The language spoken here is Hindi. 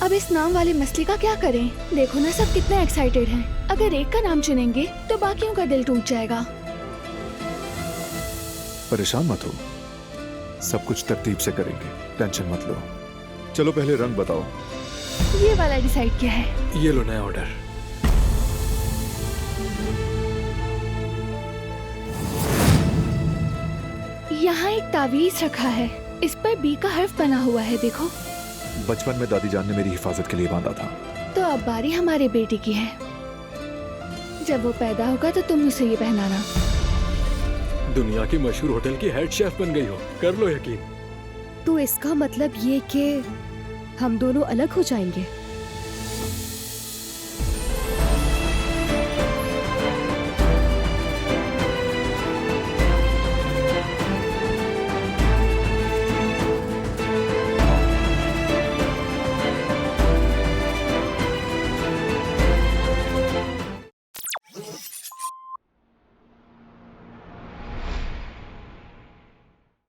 अब इस नाम वाली मछली का क्या करें? देखो ना सब कितने एक्साइटेड हैं। अगर एक का नाम चुनेंगे तो बाकियों का दिल टूट जाएगा। परेशान मत हो, सब कुछ तरतीब से करेंगे, टेंशन मत लो। चलो पहले रंग बताओ। ये वाला डिसाइड किया है। ये लो नया ऑर्डर। यहाँ एक तावीज रखा है, इस पर बी का हर्फ बना हुआ है, देखो। बचपन में दादी जान ने मेरी हिफाजत के लिए बांधा था। तो अब बारी हमारे बेटे की है। जब वो पैदा होगा तो तुम उसे ये पहनाना। दुनिया की मशहूर होटल की हेड शेफ बन गई हो, कर लो यकीन। तो इसका मतलब ये कि हम दोनों अलग हो जाएंगे?